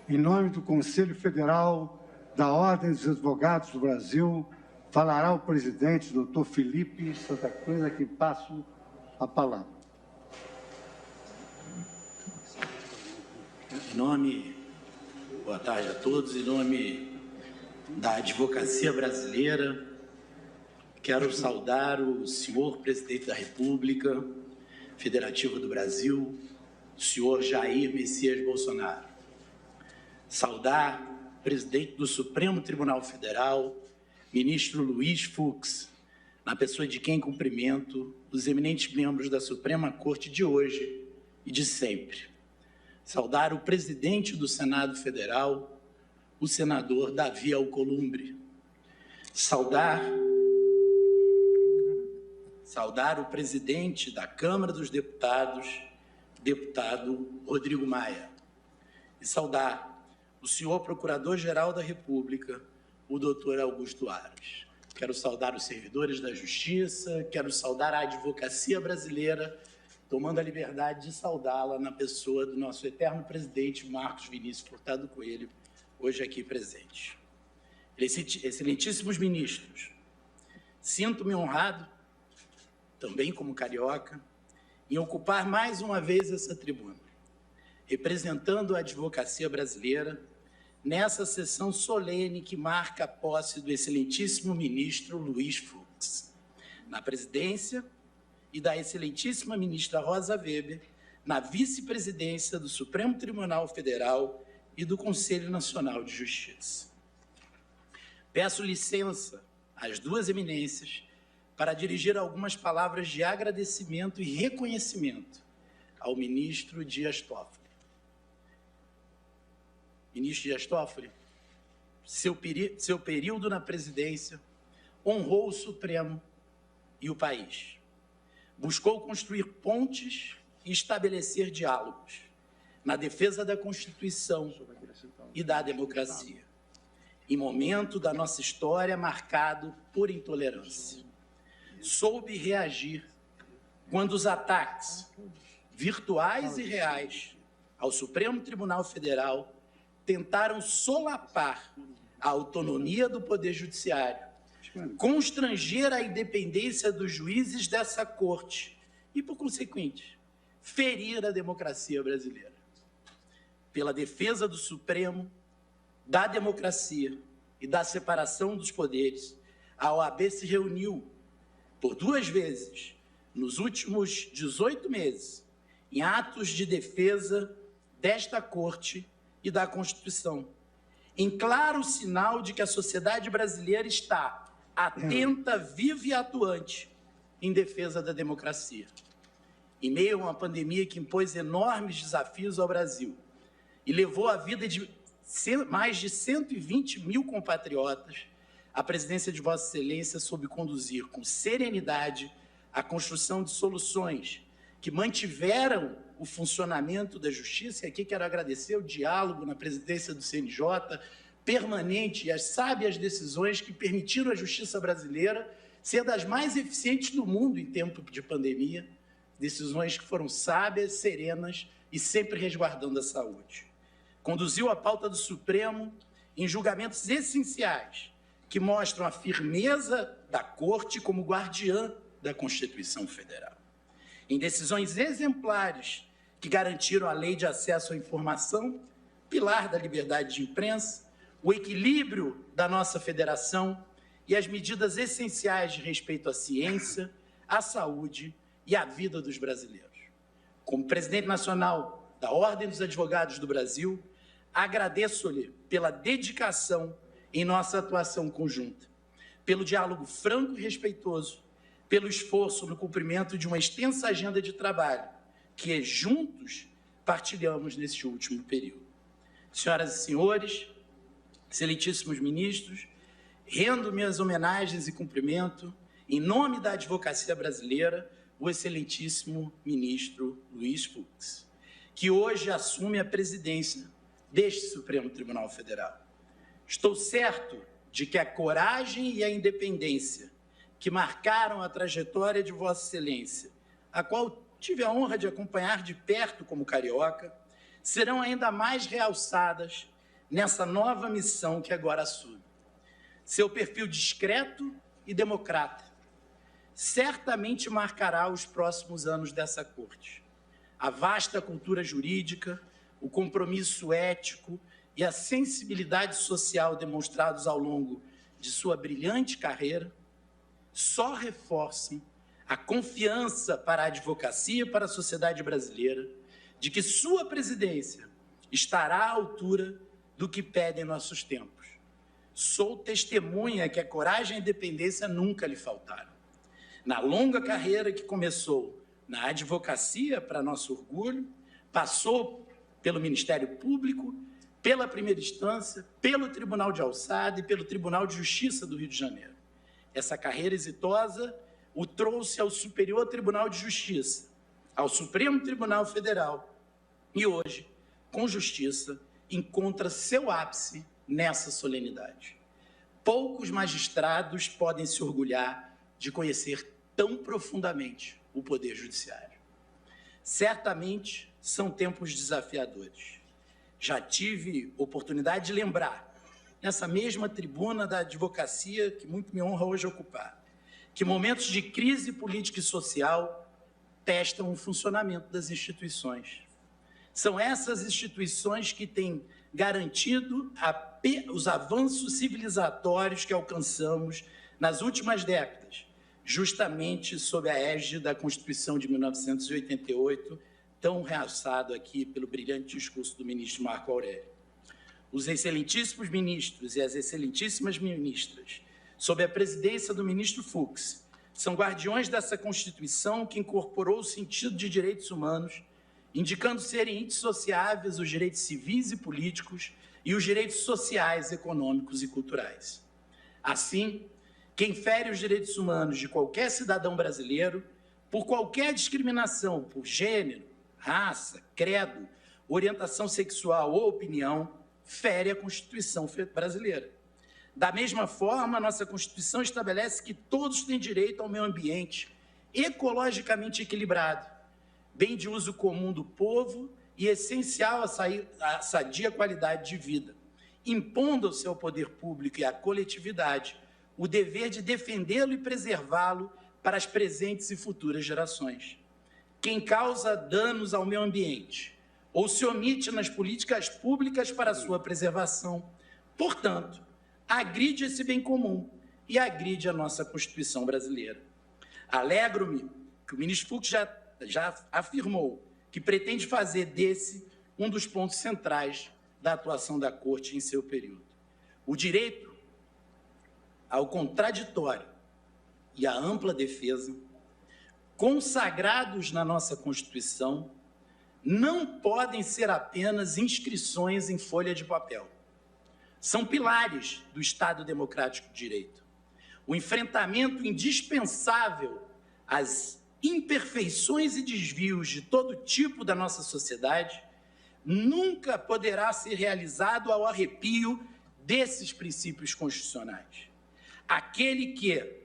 Em nome do Conselho Federal da Ordem dos Advogados do Brasil, falará o presidente, Dr. Felipe Santa Cruz, a quem passo a palavra. Boa tarde a todos. Em nome da advocacia brasileira, quero saudar o senhor presidente da República Federativa do Brasil, o senhor Jair Messias Bolsonaro. Saudar o presidente do Supremo Tribunal Federal, ministro Luiz Fux, na pessoa de quem cumprimento os eminentes membros da Suprema Corte de hoje e de sempre. Saudar o presidente do Senado Federal, o senador Davi Alcolumbre. Saudar o presidente da Câmara dos Deputados, deputado Rodrigo Maia. E saudar o senhor Procurador-Geral da República, o doutor Augusto Aras. Quero saudar os servidores da Justiça, quero saudar a advocacia brasileira, tomando a liberdade de saudá-la na pessoa do nosso eterno presidente Marcos Vinícius Furtado Coelho, hoje aqui presente. Excelentíssimos ministros, sinto-me honrado, também como carioca, em ocupar mais uma vez essa tribuna, representando a advocacia brasileira, nessa sessão solene que marca a posse do excelentíssimo ministro Luiz Fux, na presidência, e da excelentíssima ministra Rosa Weber, na vice-presidência do Supremo Tribunal Federal e do Conselho Nacional de Justiça. Peço licença às duas eminências para dirigir algumas palavras de agradecimento e reconhecimento ao ministro Dias Toffoli. Ministro Dias Toffoli, seu período na presidência honrou o Supremo e o país. Buscou construir pontes e estabelecer diálogos na defesa da Constituição e da democracia, em momento da nossa história marcado por intolerância. Soube reagir quando os ataques virtuais e reais ao Supremo Tribunal Federal tentaram solapar a autonomia do Poder Judiciário, constranger a independência dos juízes dessa corte e, por consequente, ferir a democracia brasileira. Pela defesa do Supremo, da democracia e da separação dos poderes, a OAB se reuniu por 2 vezes nos últimos 18 meses em atos de defesa desta corte e da Constituição, em claro sinal de que a sociedade brasileira está atenta, viva e atuante em defesa da democracia. Em meio a uma pandemia que impôs enormes desafios ao Brasil e levou a vida de mais de 120 mil compatriotas, a presidência de Vossa Excelência soube conduzir com serenidade a construção de soluções que mantiveram o funcionamento da Justiça, e aqui quero agradecer o diálogo na presidência do CNJ, permanente, e as sábias decisões que permitiram a Justiça brasileira ser das mais eficientes do mundo em tempo de pandemia, decisões que foram sábias, serenas e sempre resguardando a saúde. Conduziu a pauta do Supremo em julgamentos essenciais, que mostram a firmeza da Corte como guardiã da Constituição Federal. Em decisões exemplares que garantiram a Lei de Acesso à Informação, pilar da liberdade de imprensa, o equilíbrio da nossa federação e as medidas essenciais de respeito à ciência, à saúde e à vida dos brasileiros. Como presidente nacional da Ordem dos Advogados do Brasil, agradeço-lhe pela dedicação em nossa atuação conjunta, pelo diálogo franco e respeitoso, pelo esforço no cumprimento de uma extensa agenda de trabalho que juntos partilhamos neste último período. Senhoras e senhores, excelentíssimos ministros, rendo minhas homenagens e cumprimento, em nome da advocacia brasileira, o excelentíssimo ministro Luiz Fux, que hoje assume a presidência deste Supremo Tribunal Federal. Estou certo de que a coragem e a independência que marcaram a trajetória de Vossa Excelência, a qual tive a honra de acompanhar de perto como carioca, serão ainda mais realçadas nessa nova missão que agora assume. Seu perfil discreto e democrata certamente marcará os próximos anos dessa corte. A vasta cultura jurídica, o compromisso ético e a sensibilidade social demonstrados ao longo de sua brilhante carreira só reforçam a confiança para a advocacia e para a sociedade brasileira de que sua presidência estará à altura do que pedem nossos tempos. Sou testemunha que a coragem e a independência nunca lhe faltaram. Na longa carreira que começou na advocacia, para nosso orgulho, passou pelo Ministério Público, pela primeira instância, pelo Tribunal de Alçada e pelo Tribunal de Justiça do Rio de Janeiro. Essa carreira exitosa o trouxe ao Superior Tribunal de Justiça, ao Supremo Tribunal Federal e hoje, com justiça, encontra seu ápice nessa solenidade. Poucos magistrados podem se orgulhar de conhecer tão profundamente o Poder Judiciário. Certamente são tempos desafiadores. Já tive oportunidade de lembrar, nessa mesma tribuna da advocacia, que muito me honra hoje ocupar, que momentos de crise política e social testam o funcionamento das instituições. São essas instituições que têm garantido os avanços civilizatórios que alcançamos nas últimas décadas, justamente sob a égide da Constituição de 1988, tão realçado aqui pelo brilhante discurso do ministro Marco Aurélio. Os excelentíssimos ministros e as excelentíssimas ministras, sob a presidência do ministro Fux, são guardiões dessa Constituição que incorporou o sentido de direitos humanos, indicando serem indissociáveis os direitos civis e políticos e os direitos sociais, econômicos e culturais. Assim, quem fere os direitos humanos de qualquer cidadão brasileiro, por qualquer discriminação por gênero, raça, credo, orientação sexual ou opinião, fere a Constituição brasileira. Da mesma forma, a nossa Constituição estabelece que todos têm direito ao meio ambiente ecologicamente equilibrado, bem de uso comum do povo e essencial à sadia qualidade de vida, impondo ao seu poder público e à coletividade o dever de defendê-lo e preservá-lo para as presentes e futuras gerações. Quem causa danos ao meio ambiente ou se omite nas políticas públicas para sua preservação, portanto, agride esse bem comum e agride a nossa Constituição brasileira. Alegro-me que o ministro Fux já afirmou que pretende fazer desse um dos pontos centrais da atuação da Corte em seu período. O direito ao contraditório e à ampla defesa, consagrados na nossa Constituição, não podem ser apenas inscrições em folha de papel. São pilares do Estado Democrático de Direito. O enfrentamento indispensável às imperfeições e desvios de todo tipo da nossa sociedade nunca poderá ser realizado ao arrepio desses princípios constitucionais. Aquele que,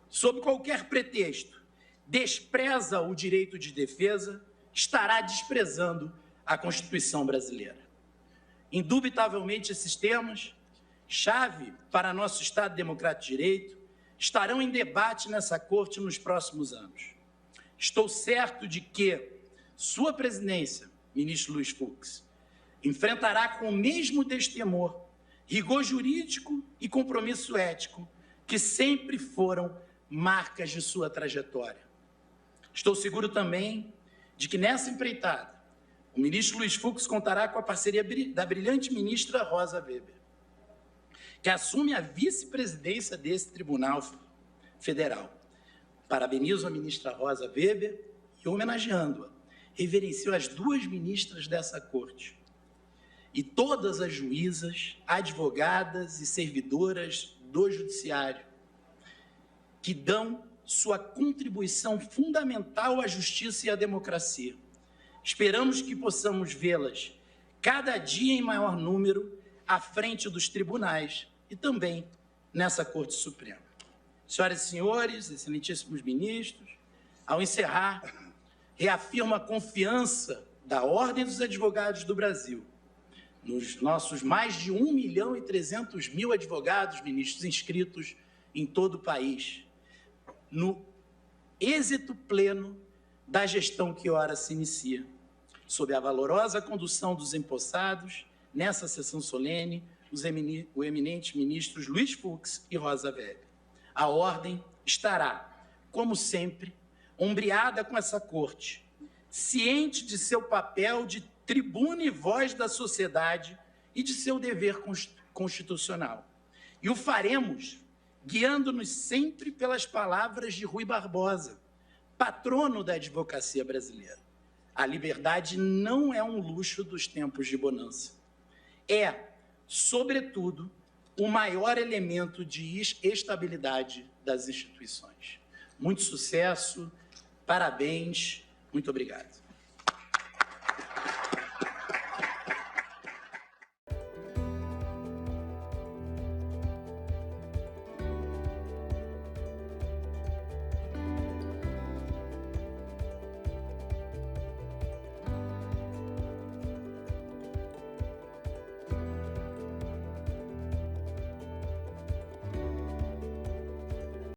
sob qualquer pretexto, despreza o direito de defesa, estará desprezando a Constituição brasileira. Indubitavelmente, esses temas, chave para nosso Estado Democrático de Direito, estarão em debate nessa Corte nos próximos anos. Estou certo de que sua presidência, ministro Luiz Fux, enfrentará com o mesmo destemor, rigor jurídico e compromisso ético que sempre foram marcas de sua trajetória. Estou seguro também de que nessa empreitada, o ministro Luiz Fux contará com a parceria da brilhante ministra Rosa Weber, que assume a vice-presidência desse Tribunal Federal. Parabenizo a ministra Rosa Weber e, homenageando-a, reverencio as duas ministras dessa Corte e todas as juízas, advogadas e servidoras do Judiciário que dão sua contribuição fundamental à justiça e à democracia. Esperamos que possamos vê-las cada dia em maior número à frente dos tribunais e também nessa Corte Suprema. Senhoras e senhores, excelentíssimos ministros, ao encerrar, reafirmo a confiança da Ordem dos Advogados do Brasil nos nossos mais de 1.300.000 advogados, ministros inscritos em todo o país, no êxito pleno da gestão que ora se inicia, sob a valorosa condução dos empossados, nessa sessão solene, o eminente ministros Luiz Fux e Rosa Weber. A ordem estará, como sempre, ombreada com essa corte, ciente de seu papel de tribuna e voz da sociedade e de seu dever constitucional. E o faremos guiando-nos sempre pelas palavras de Rui Barbosa, patrono da advocacia brasileira. A liberdade não é um luxo dos tempos de bonança. É, sobretudo, o maior elemento de estabilidade das instituições. Muito sucesso, parabéns, muito obrigado.